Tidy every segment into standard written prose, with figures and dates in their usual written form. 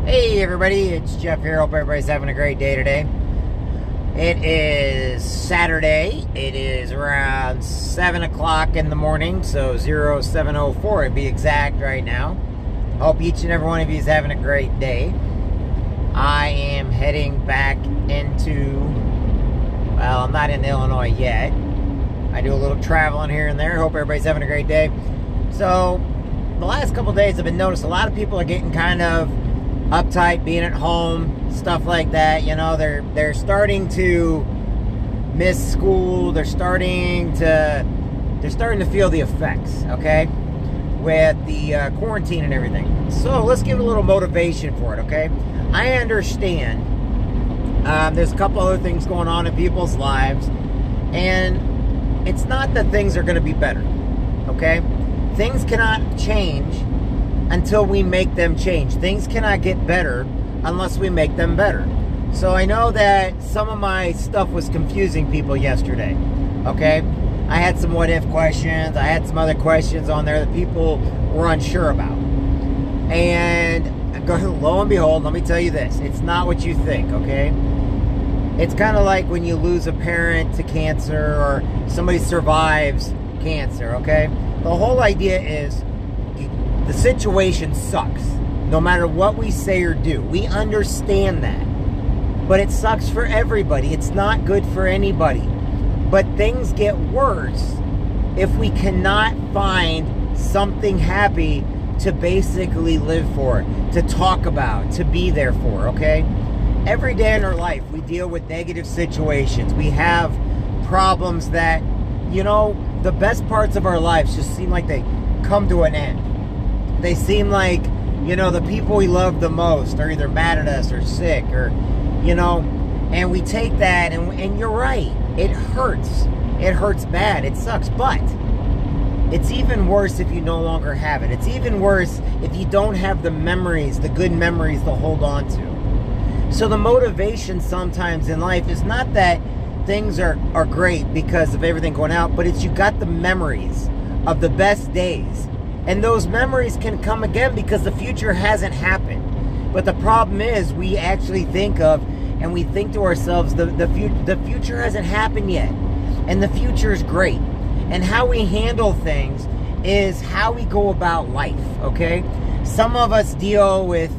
Hey everybody, it's Jeff here. Hope everybody's having a great day today. It is Saturday. It is around 7 o'clock in the morning, so 07:04 to be exact right now. Hope each and every one of you is having a great day. I am heading back into, well, I'm not in Illinois yet. I do a little traveling here and there. Hope everybody's having a great day. So, the last couple days I've been noticing a lot of people are getting kind of uptight, being at home, stuff like that. You know, they're starting to miss school. They're starting to feel the effects, okay, with the quarantine and everything. So let's give a little motivation for it, okay? I understand there's a couple other things going on in people's lives, and it's not that things are going to be better, okay? Things cannot change until we make them change. Things cannot get better unless we make them better. So I know that some of my stuff was confusing people yesterday, okay? I had some what if questions. I had some other questions on there that people were unsure about. And lo and behold, let me tell you this. It's not what you think, okay? It's kind of like when you lose a parent to cancer or somebody survives cancer, okay? The whole idea is the situation sucks, no matter what we say or do. We understand that. But it sucks for everybody. It's not good for anybody. But things get worse if we cannot find something happy to basically live for, to talk about, to be there for, okay? Every day in our life, we deal with negative situations. We have problems that, you know, the best parts of our lives just seem like they come to an end. They seem like, you know, the people we love the most are either mad at us or sick or, you know, and we take that and you're right. It hurts. It hurts bad. It sucks. But it's even worse if you no longer have it. It's even worse if you don't have the memories, the good memories to hold on to. So the motivation sometimes in life is not that things are great because of everything going out, but it's you got the memories of the best days. And those memories can come again because the future hasn't happened. But the problem is we actually think of, and we think to ourselves, the future hasn't happened yet. And the future is great. And how we handle things is how we go about life, okay? Some of us deal with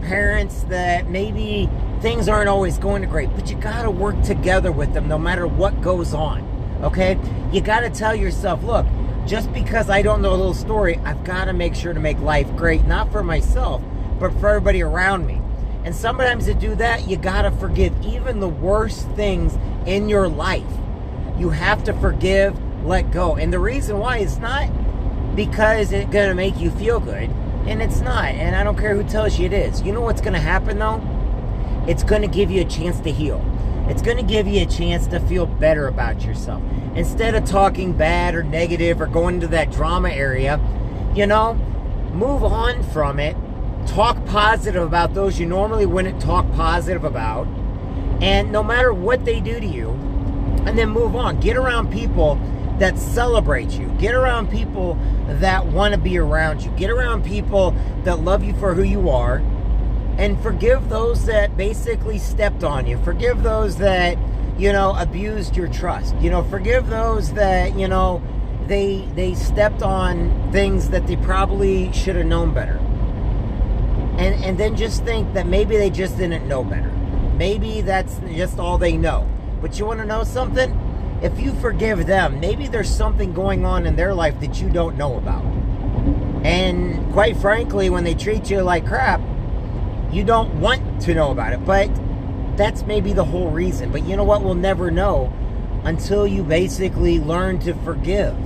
parents that maybe things aren't always going to great, but you gotta work together with them no matter what goes on, okay? You gotta tell yourself, look, just because I don't know a little story, I've got to make sure to make life great, not for myself, but for everybody around me. And sometimes to do that, you got to forgive even the worst things in your life. You have to forgive, let go. And the reason why is not because it's going to make you feel good, and it's not. And I don't care who tells you it is. You know what's going to happen, though? It's going to give you a chance to heal. It's going to give you a chance to feel better about yourself. Instead of talking bad or negative or going into that drama area, you know, move on from it. Talk positive about those you normally wouldn't talk positive about. And no matter what they do to you, and then move on. Get around people that celebrate you. Get around people that want to be around you. Get around people that love you for who you are. And forgive those that basically stepped on you. Forgive those that, you know, abused your trust. You know, forgive those that, you know, they stepped on things that they probably should have known better. And then just think that maybe they just didn't know better. Maybe that's just all they know. But you want to know something? If you forgive them, maybe there's something going on in their life that you don't know about. And quite frankly, when they treat you like crap, you don't want to know about it. But that's maybe the whole reason. But you know what? We'll never know until you basically learn to forgive.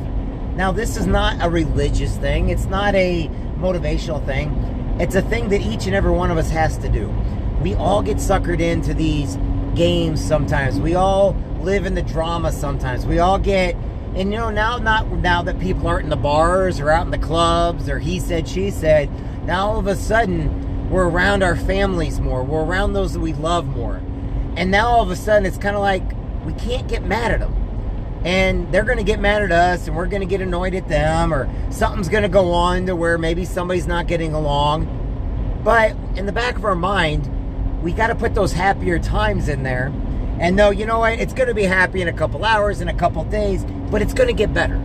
Now, this is not a religious thing. It's not a motivational thing. It's a thing that each and every one of us has to do. We all get suckered into these games sometimes. We all live in the drama sometimes. We all get, and you know, now that people aren't in the bars or out in the clubs or he said, she said, now all of a sudden we're around our families more. We're around those that we love more. And now all of a sudden it's kind of like we can't get mad at them. And they're going to get mad at us and we're going to get annoyed at them, or something's going to go on to where maybe somebody's not getting along. But in the back of our mind, we got to put those happier times in there and know, you know what, it's going to be happy in a couple hours, in a couple days, but it's going to get better.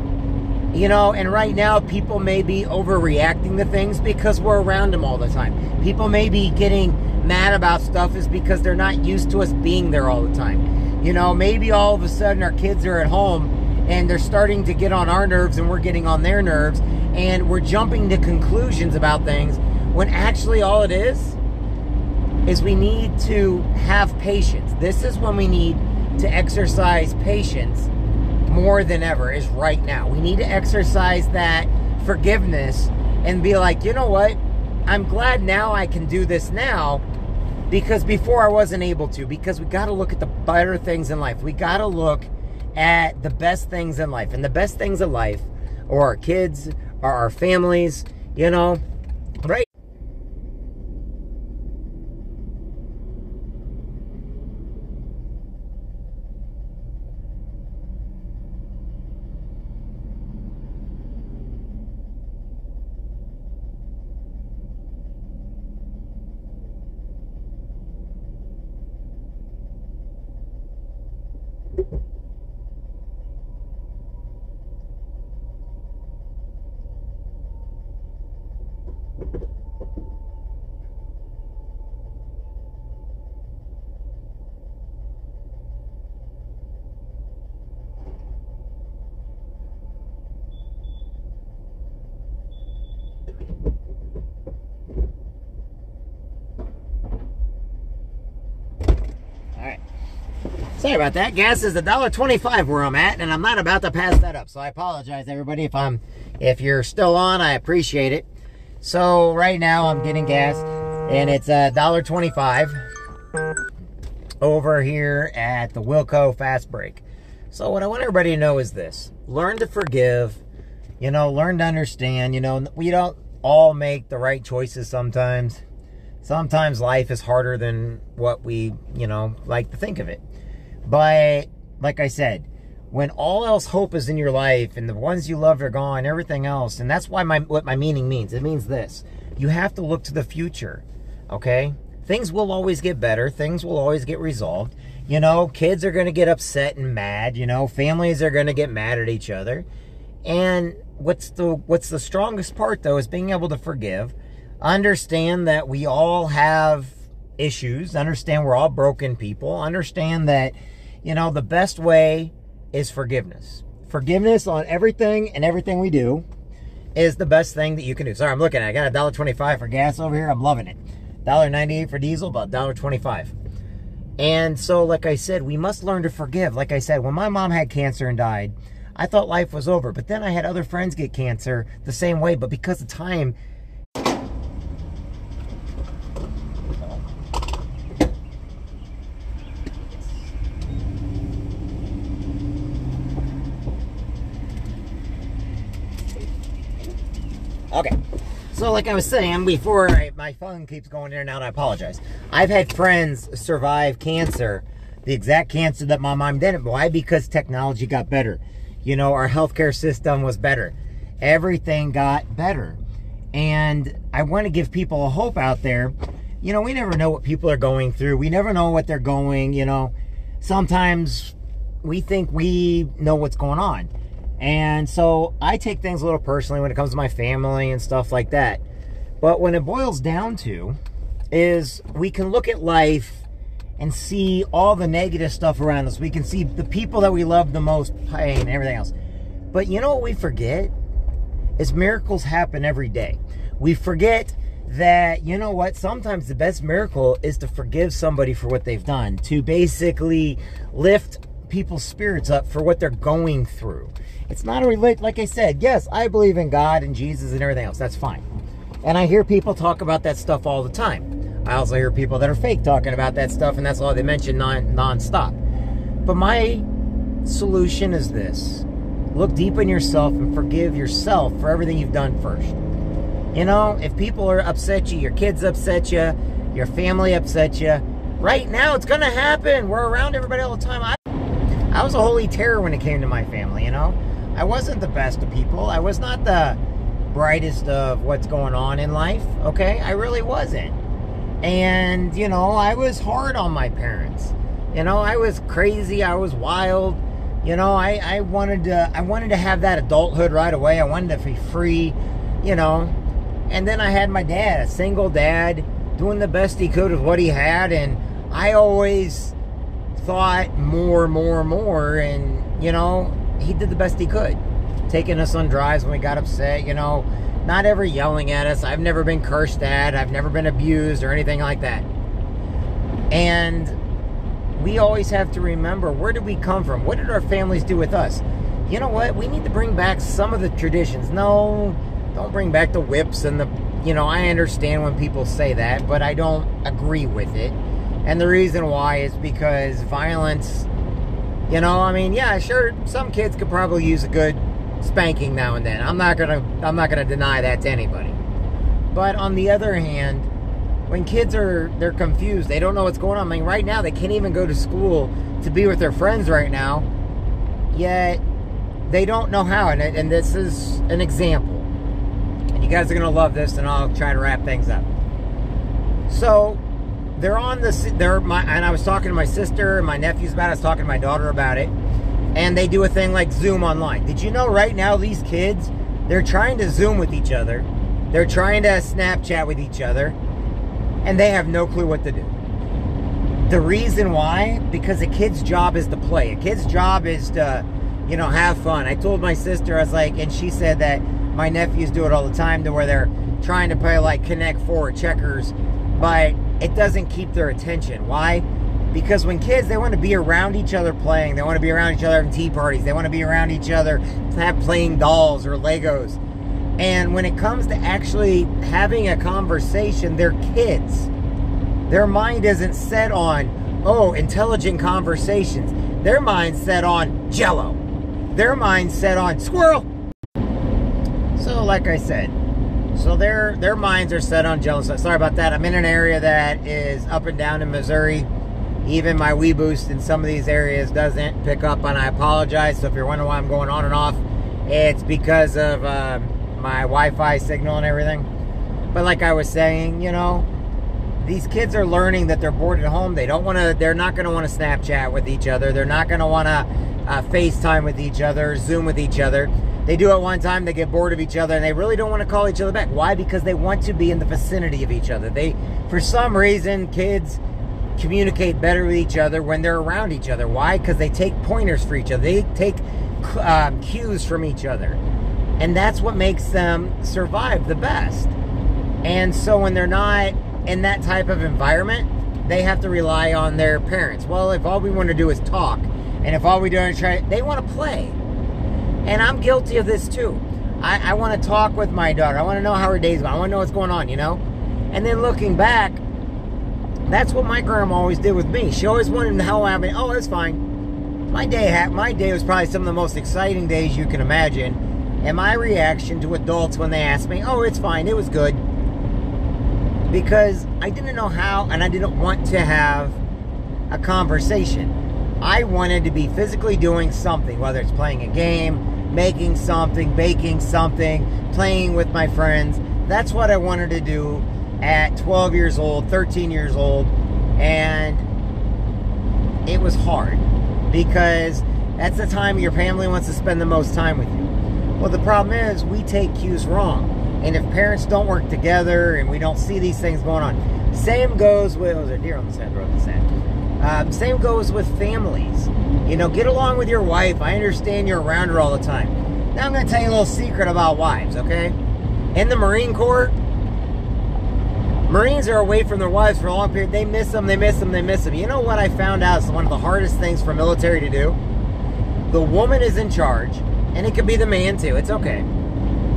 You know, and right now people may be overreacting to things because we're around them all the time. People may be getting mad about stuff is because they're not used to us being there all the time. You know, maybe all of a sudden our kids are at home and they're starting to get on our nerves and we're getting on their nerves, and we're jumping to conclusions about things when actually all it is we need to have patience. This is when we need to exercise patience more than ever, is right now. We need to exercise that forgiveness and be like, you know what? I'm glad now I can do this now, because before I wasn't able to, because we got to look at the better things in life. We got to look at the best things in life. And the best things in life are our kids, are our families, you know, right? Sorry about that. Gas is $1.25 where I'm at, and I'm not about to pass that up. So I apologize, everybody. If you're still on, I appreciate it. So right now I'm getting gas, and it's $1.25 over here at the Wilco Fast Break. So what I want everybody to know is this: learn to forgive. You know, learn to understand. You know, we don't all make the right choices sometimes. Sometimes life is harder than what we, you know, like to think of it. But like I said, when all else hope is in your life and the ones you loved are gone, everything else, and that's why what my meaning means. It means this: you have to look to the future, okay? Things will always get better. Things will always get resolved. You know, kids are going to get upset and mad. You know, families are going to get mad at each other. And what's the strongest part, though, is being able to forgive. Understand that we all have issues. Understand we're all broken people. Understand that, you know, the best way is forgiveness. Forgiveness on everything and everything we do is the best thing that you can do. Sorry, I'm looking at it. I got $1.25 for gas over here. I'm loving it. $1.98 for diesel, about $1.25. And so, like I said, we must learn to forgive. Like I said, when my mom had cancer and died, I thought life was over. But then I had other friends get cancer the same way. But because of time, okay, so like I was saying before, my phone keeps going in and out, I apologize. I've had friends survive cancer, the exact cancer that my mom didn't. Why? Because technology got better. You know, our healthcare system was better. Everything got better. And I want to give people a hope out there. You know, we never know what people are going through. We never know what they're going, you know. Sometimes we think we know what's going on. And so I take things a little personally when it comes to my family and stuff like that. But when it boils down to is we can look at life and see all the negative stuff around us. We can see the people that we love the most, pain and everything else. But you know what we forget? Is miracles happen every day. We forget that, you know what, sometimes the best miracle is to forgive somebody for what they've done. To basically lift people's spirits up for what they're going through. It's not a like I said, yes, I believe in God and Jesus and everything else. That's fine. And I hear people talk about that stuff all the time. I also hear people that are fake talking about that stuff, and that's all they mention non-stop. But my solution is this: look deep in yourself and forgive yourself for everything you've done first. You know, if people are upset you, your kids upset you, your family upset you, right now it's going to happen. We're around everybody all the time. I was a holy terror when it came to my family, you know. I wasn't the best of people. I was not the brightest of what's going on in life, okay? I really wasn't. And, you know, I was hard on my parents. You know, I was crazy. I was wild. You know, I wanted to have that adulthood right away. I wanted to be free, you know. And then I had my dad, a single dad, doing the best he could with what he had. And I always thought more. And, you know, he did the best he could. Taking us on drives when we got upset, you know. Not ever yelling at us. I've never been cursed at. I've never been abused or anything like that. And we always have to remember, where did we come from? What did our families do with us? You know what? We need to bring back some of the traditions. No, don't bring back the whips and the, you know, I understand when people say that, but I don't agree with it. And the reason why is because violence, you know, I mean, yeah, sure, some kids could probably use a good spanking now and then. I'm not gonna deny that to anybody. But on the other hand, when kids they're confused, they don't know what's going on. I mean, right now they can't even go to school to be with their friends right now, yet they don't know how. And this is an example. And you guys are gonna love this, and I'll try to wrap things up. So they're on this. And I was talking to my sister and my nephews about it. I was talking to my daughter about it. And they do a thing like Zoom online. Did you know right now these kids, they're trying to Zoom with each other. They're trying to Snapchat with each other. And they have no clue what to do. The reason why? Because a kid's job is to play. A kid's job is to, you know, have fun. I told my sister, I was like, and she said that my nephews do it all the time, to where they're trying to play like Connect 4 or checkers. But it doesn't keep their attention. Why? Because when kids, they want to be around each other playing. They want to be around each other having tea parties. They want to be around each other playing dolls or Legos. And when it comes to actually having a conversation, they're kids. Their mind isn't set on, oh, intelligent conversations. Their mind's set on Jello. Their mind's set on squirrel. So like I said, so their minds are set on Jello. So sorry about that. I'm in an area that is up and down in Missouri. Even my Wii Boost in some of these areas doesn't pick up, and I apologize. So if you're wondering why I'm going on and off, it's because of my Wi-Fi signal and everything. But like I was saying, you know, these kids are learning that they're bored at home. They're not going to want to Snapchat with each other. They're not going to want to FaceTime with each other, Zoom with each other. They do it one time, they get bored of each other, and they really don't want to call each other back. Why? Because they want to be in the vicinity of each other. For some reason, kids communicate better with each other when they're around each other. Why? Because they take pointers for each other. They take cues from each other. And that's what makes them survive the best. And so when they're not in that type of environment, they have to rely on their parents. Well, if all we want to do is talk, and if all we do is they want to play. And I'm guilty of this too. I want to talk with my daughter. I want to know how her day's going. I want to know what's going on, you know? And then looking back, that's what my grandma always did with me. She always wanted to know how I mean, oh, it's fine. My day was probably some of the most exciting days you can imagine. And my reaction to adults when they asked me, oh, it's fine, it was good. Because I didn't know how, and I didn't want to have a conversation. I wanted to be physically doing something, whether it's playing a game, making something, baking something, playing with my friends. That's what I wanted to do at 12 years old, 13 years old, and it was hard because that's the time your family wants to spend the most time with you. Well, the problem is we take cues wrong, and if parents don't work together and we don't see these things going on, same goes with, oh, there's a deer on the side of the road, same goes with families. You know, get along with your wife. I understand you're around her all the time. Now I'm going to tell you a little secret about wives, okay? In the Marine Corps, Marines are away from their wives for a long period. They miss them, they miss them, they miss them. You know what I found out is one of the hardest things for military to do? The woman is in charge, and it could be the man too, it's okay.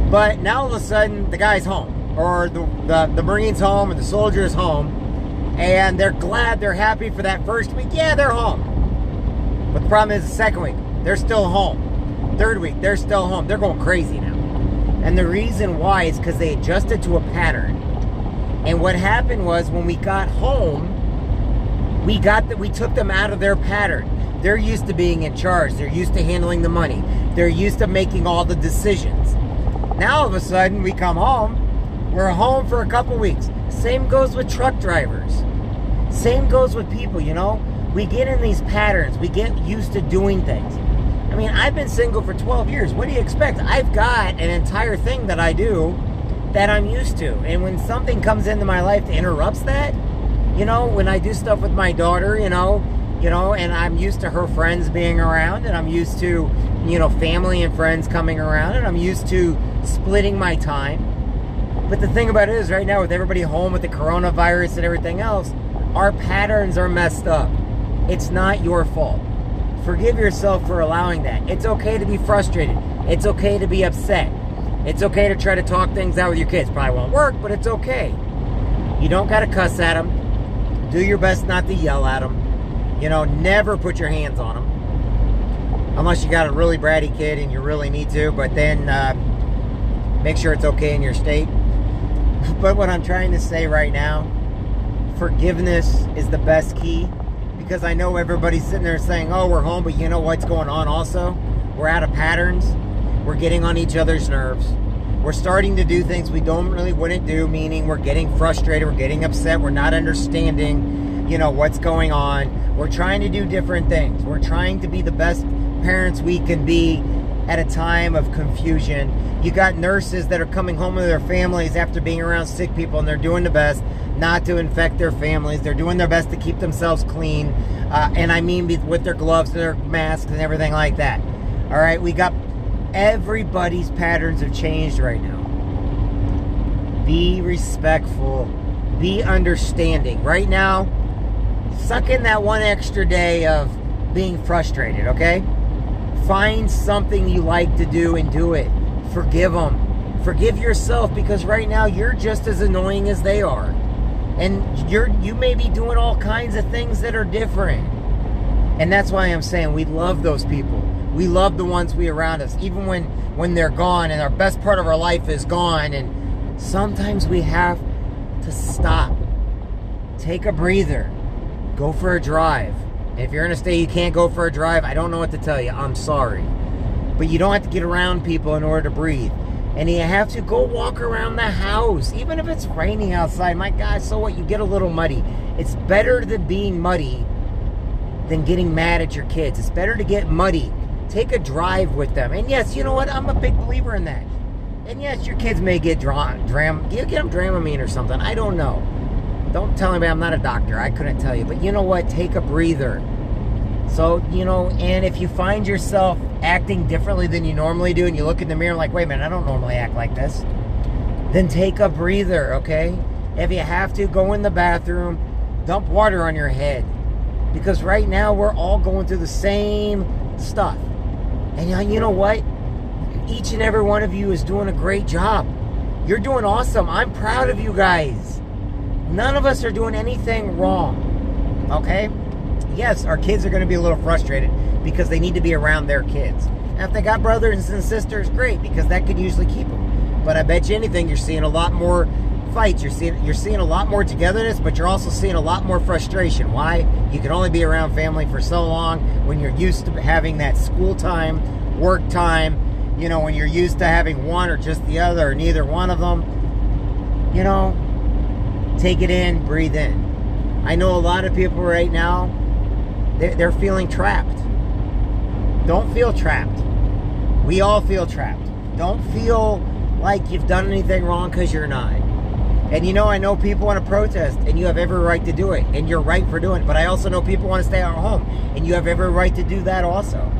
But now all of a sudden, the guy's home, or the Marine's home, and the soldier's home, and they're glad, they're happy for that first week. Yeah, they're home. But the problem is the second week, they're still home. Third week, they're still home. They're going crazy now. And the reason why is because they adjusted to a pattern. And what happened was when we got home, we took them out of their pattern. They're used to being in charge. They're used to handling the money. They're used to making all the decisions. Now all of a sudden we come home, we're home for a couple weeks. Same goes with truck drivers. Same goes with people, you know. We get in these patterns. We get used to doing things. I mean, I've been single for 12 years. What do you expect? I've got an entire thing that I do that I'm used to. And when something comes into my life that interrupts that, you know, when I do stuff with my daughter, you know, and I'm used to her friends being around, and I'm used to, you know, family and friends coming around, and I'm used to splitting my time. But the thing about it is, right now, with everybody home with the coronavirus and everything else, our patterns are messed up. It's not your fault. Forgive yourself for allowing that. It's okay to be frustrated. It's okay to be upset. It's okay to try to talk things out with your kids. Probably won't work, but it's okay. You don't got to cuss at them. Do your best not to yell at them. You know, never put your hands on them. Unless you got a really bratty kid and you really need to, but then make sure it's okay in your state. But what I'm trying to say right now, forgiveness is the best key. Because I know everybody's sitting there saying, oh, we're home, but you know what's going on also? We're out of patterns. We're getting on each other's nerves. We're starting to do things we wouldn't do, meaning we're getting frustrated, we're getting upset, we're not understanding, you know, what's going on. We're trying to do different things. We're trying to be the best parents we can be at a time of confusion. You got nurses that are coming home with their families after being around sick people, and they're doing the best not to infect their families. They're doing their best to keep themselves clean. And I mean with their gloves and their masks and everything like that. All right, we got everybody's patterns have changed right now. Be respectful. Be understanding. Right now, suck in that one extra day of being frustrated, okay? Find something you like to do and do it. Forgive them. Forgive yourself, because right now you're just as annoying as they are. And you may be doing all kinds of things that are different. And that's why I'm saying we love those people. We love the ones we around us, even when they're gone and our best part of our life is gone. And sometimes we have to stop. Take a breather. Go for a drive. If you're in a state you can't go for a drive, I don't know what to tell you. I'm sorry. But you don't have to get around people in order to breathe. And you have to go walk around the house. Even if it's raining outside. My God, so what? You get a little muddy. It's better than being muddy than getting mad at your kids. It's better to get muddy. Take a drive with them. And yes, you know what? I'm a big believer in that. And yes, your kids may get get them Dramamine or something. I don't know. Don't tell me I'm not a doctor. I couldn't tell you. But you know what? Take a breather. So, you know, and if you find yourself acting differently than you normally do, and you look in the mirror like, wait a minute, I don't normally act like this, then take a breather, okay? If you have to, go in the bathroom, dump water on your head. Because right now, we're all going through the same stuff. And you know what? Each and every one of you is doing a great job. You're doing awesome. I'm proud of you guys. None of us are doing anything wrong, okay? Yes, our kids are going to be a little frustrated because they need to be around their kids. Now, if they got brothers and sisters, great, because that could usually keep them. But I bet you anything, you're seeing a lot more fights. You're seeing a lot more togetherness, but you're also seeing a lot more frustration. Why? You can only be around family for so long when you're used to having that school time, work time, you know, when you're used to having one or just the other or neither one of them. You know, take it in, breathe in. I know a lot of people right now, they're feeling trapped. Don't feel trapped. We all feel trapped. Don't feel like you've done anything wrong, because you're not. And you know, I know people want to protest, and you have every right to do it, and you're right for doing it. But I also know people want to stay at home, and you have every right to do that also.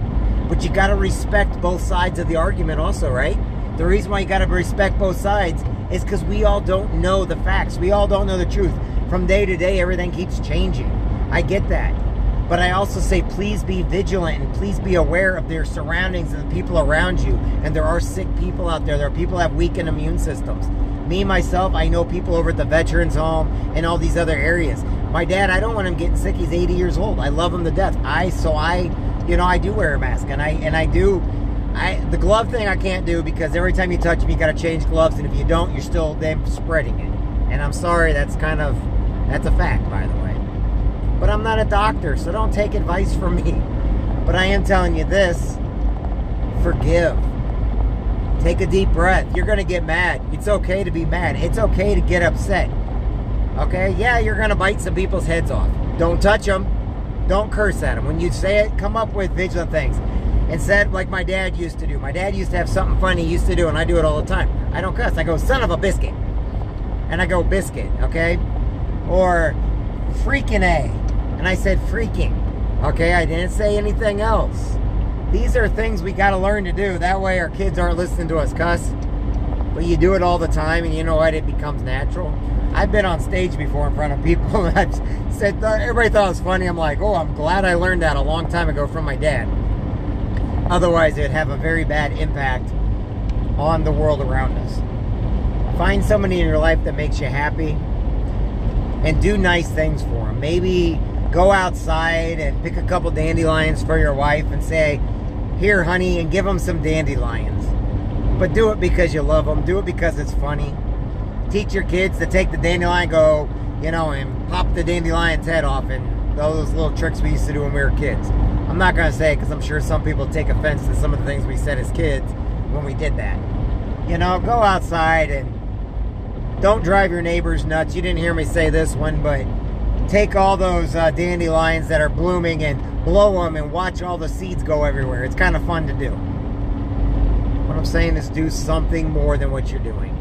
But you got to respect both sides of the argument also, right? The reason why you got to respect both sides is because we all don't know the facts. We all don't know the truth. From day to day, everything keeps changing. I get that. But I also say, please be vigilant and please be aware of their surroundings and the people around you. And there are sick people out there. There are people who have weakened immune systems. Me, myself, I know people over at the Veterans Home and all these other areas. My dad, I don't want him getting sick. He's 80 years old. I love him to death. I do wear a mask. The glove thing I can't do, because every time you touch me, you got to change gloves. And if you don't, you're still then spreading it. And I'm sorry, that's a fact, by the way. But I'm not a doctor, so don't take advice from me. But I am telling you this: forgive. Take a deep breath. You're going to get mad. It's okay to be mad. It's okay to get upset. Okay? Yeah, you're going to bite some people's heads off. Don't touch them. Don't curse at them. When you say it, come up with vigilant things. Instead, like my dad used to do. My dad used to have something funny he used to do, and I do it all the time. I don't cuss. I go, son of a biscuit. And I go, biscuit, okay? Or freaking A. And I said freaking. Okay? I didn't say anything else. These are things we got to learn to do. That way our kids aren't listening to us cuss. But you do it all the time, and you know what? It becomes natural. I've been on stage before in front of people, and I've said, everybody thought it was funny. I'm like, oh, I'm glad I learned that a long time ago from my dad. Otherwise, it would have a very bad impact on the world around us. Find somebody in your life that makes you happy, and do nice things for them. Maybe go outside and pick a couple dandelions for your wife and say, here, honey, and give them some dandelions. But do it because you love them. Do it because it's funny. Teach your kids to take the dandelion, go, you know, and pop the dandelion's head off, and all those little tricks we used to do when we were kids. I'm not going to say it because I'm sure some people take offense to some of the things we said as kids when we did that. You know, go outside and don't drive your neighbors nuts. You didn't hear me say this one, but take all those dandelions that are blooming and blow them and watch all the seeds go everywhere. It's kind of fun to do. What I'm saying is do something more than what you're doing.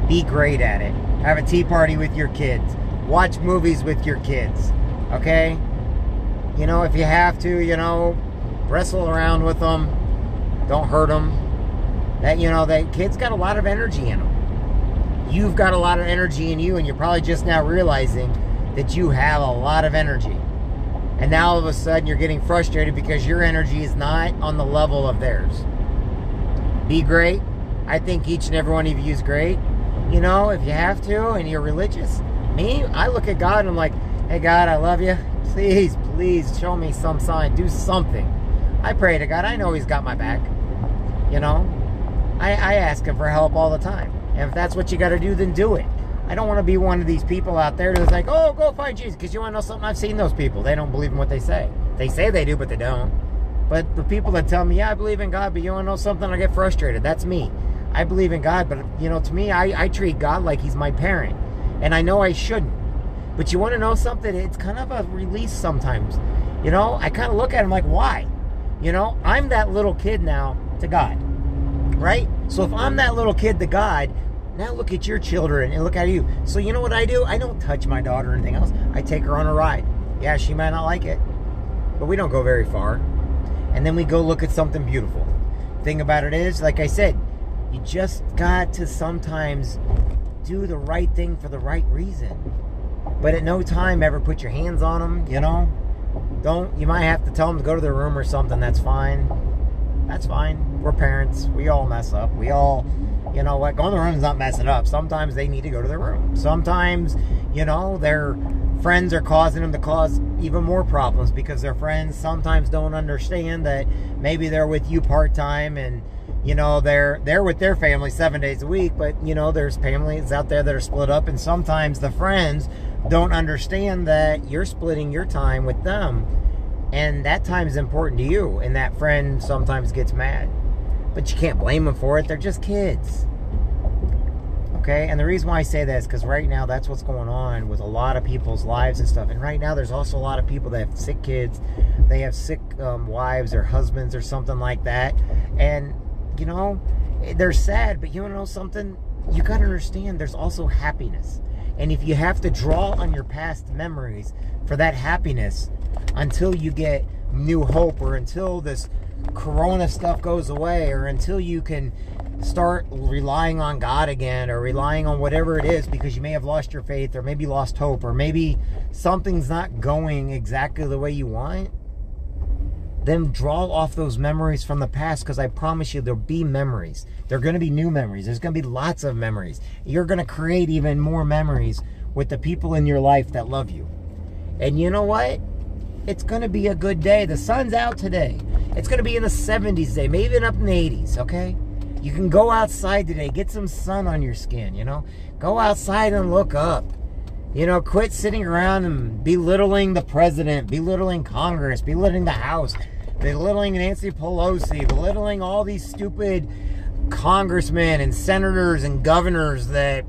Be great at it. Have a tea party with your kids. Watch movies with your kids. Okay? You know, if you have to, you know, wrestle around with them. Don't hurt them. That, you know, that kids got a lot of energy in them. You've got a lot of energy in you, and you're probably just now realizing that you have a lot of energy. And now all of a sudden you're getting frustrated because your energy is not on the level of theirs. Be great. I think each and every one of you is great. You know, if you have to and you're religious. Me, I look at God and I'm like, hey God, I love you. Please show me some sign. Do something. I pray to God. I know He's got my back. You know, I ask Him for help all the time. And if that's what you got to do, then do it. I don't want to be one of these people out there that's like, oh, go find Jesus. Because you want to know something? I've seen those people. They don't believe in what they say. They say they do, but they don't. But the people that tell me, yeah, I believe in God, but you want to know something? I get frustrated. That's me. I believe in God, but, you know, to me, I treat God like He's my parent. And I know I shouldn't. But you want to know something? It's kind of a release sometimes. You know, I kind of look at Him like, why? You know, I'm that little kid now to God. Right? So if I'm that little kid to God, now look at your children and look at you. So you know what I do? I don't touch my daughter or anything else. I take her on a ride. Yeah, she might not like it, but we don't go very far. And then we go look at something beautiful. Thing about it is, like I said, you just got to sometimes do the right thing for the right reason. But at no time ever put your hands on them, you know? You might have to tell them to go to their room or something. That's fine. That's fine. We're parents. We all mess up. We all... You know what? Going to the room is not messing up. Sometimes they need to go to their room. Sometimes, you know, their friends are causing them to cause even more problems because their friends sometimes don't understand that maybe they're with you part-time and, you know, they're with their family 7 days a week. But, you know, there's families out there that are split up. And sometimes the friends don't understand that you're splitting your time with them. And that time is important to you. And that friend sometimes gets mad. But you can't blame them for it. They're just kids. Okay? And the reason why I say that is because right now that's what's going on with a lot of people's lives and stuff. And right now there's also a lot of people that have sick kids. They have sick wives or husbands or something like that. And, you know, they're sad. But you want to know something? You got to understand there's also happiness. And if you have to draw on your past memories for that happiness until you get new hope or until this Corona stuff goes away or until you can start relying on God again or relying on whatever it is because you may have lost your faith or maybe lost hope or maybe something's not going exactly the way you want, then draw off those memories from the past because I promise you there'll be memories. There are going to be new memories. There's going to be lots of memories. You're going to create even more memories with the people in your life that love you. And you know what? It's going to be a good day. The sun's out today. It's going to be in the 70s today, maybe even up in the 80s, okay? You can go outside today, get some sun on your skin, you know? Go outside and look up. You know, quit sitting around and belittling the president, belittling Congress, belittling the House, belittling Nancy Pelosi, belittling all these stupid congressmen and senators and governors that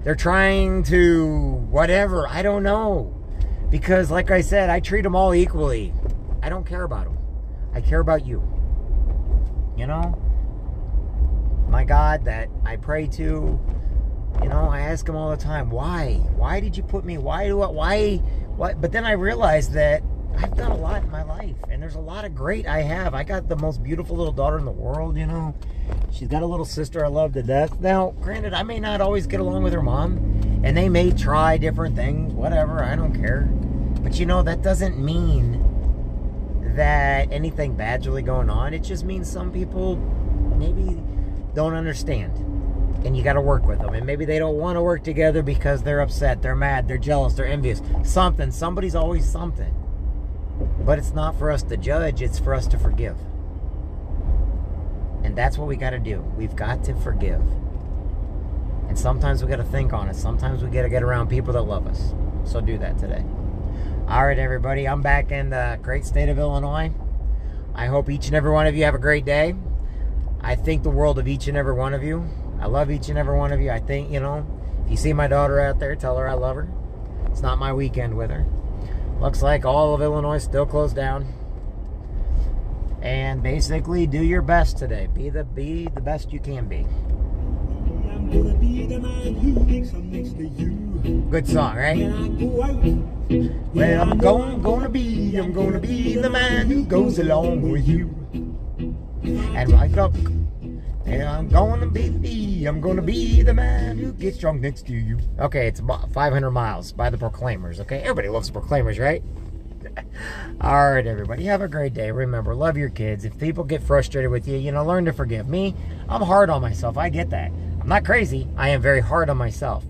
they're trying to whatever. I don't know. Because like I said, I treat them all equally. I don't care about them. I care about you. You know? My God that I pray to, you know, I ask him all the time, why? Why did you put me? Why? But then I realized that I've done a lot in my life, and there's a lot of great I have. I got the most beautiful little daughter in the world, you know. She's got a little sister I love to death. Now, granted, I may not always get along with her mom, and they may try different things, whatever, I don't care. But, you know, that doesn't mean that anything bad's really going on. It just means some people maybe don't understand. And you got to work with them. And maybe they don't want to work together because they're upset, they're mad, they're jealous, they're envious. Something. Somebody's always something. But it's not for us to judge. It's for us to forgive. And that's what we got to do. We've got to forgive. And sometimes we got to think on it. Sometimes we got to get around people that love us. So do that today. All right, everybody. I'm back in the great state of Illinois. I hope each and every one of you have a great day. I think the world of each and every one of you. I love each and every one of you. I think, you know, if you see my daughter out there, tell her I love her. It's not my weekend with her. Looks like all of Illinois is still closed down. And basically, do your best today. Be the best you can be. I'm gonna be the man who makes them next to you. Good song, right? Well, I'm gonna be the man who goes along with you. And right up. And I'm gonna be the man who gets drunk next to you. Okay, it's about 500 miles by the Proclaimers, okay? Everybody loves the Proclaimers, right? All right, everybody, have a great day. Remember, love your kids. If people get frustrated with you, you know, learn to forgive. Me, I'm hard on myself. I get that. I'm not crazy. I am very hard on myself.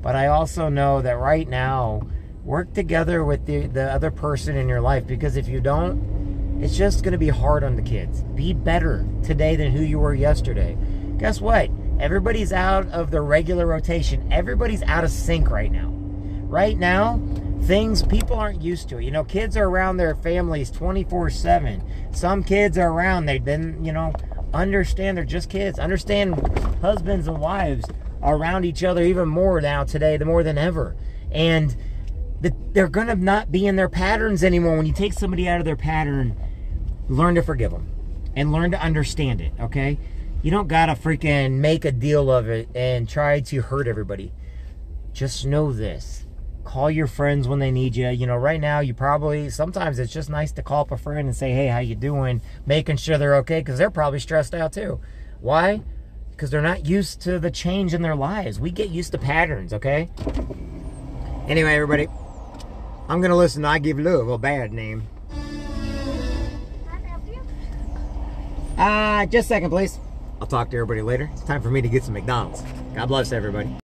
But I also know that right now, work together with the other person in your life, because if you don't, it's just going to be hard on the kids. Be better today than who you were yesterday. Guess what? Everybody's out of the regular rotation. Everybody's out of sync right now. Right now, people aren't used to it. You know, kids are around their families 24/7. Some kids are around. They've been, you know, understand they're just kids. Understand husbands and wives are around each other even more now today, more than ever. And they're going to not be in their patterns anymore. When you take somebody out of their pattern, learn to forgive them and learn to understand it, okay? You don't got to freaking make a deal of it and try to hurt everybody. Just know this. Call your friends when they need you. You know, right now, sometimes it's just nice to call up a friend and say, hey, how you doing? Making sure they're okay, because they're probably stressed out too. Why? Because they're not used to the change in their lives. We get used to patterns, okay? Anyway, everybody, I'm going to listen to I Give Love a Bad Name. Just a second, please. I'll talk to everybody later. It's time for me to get some McDonald's. God bless everybody.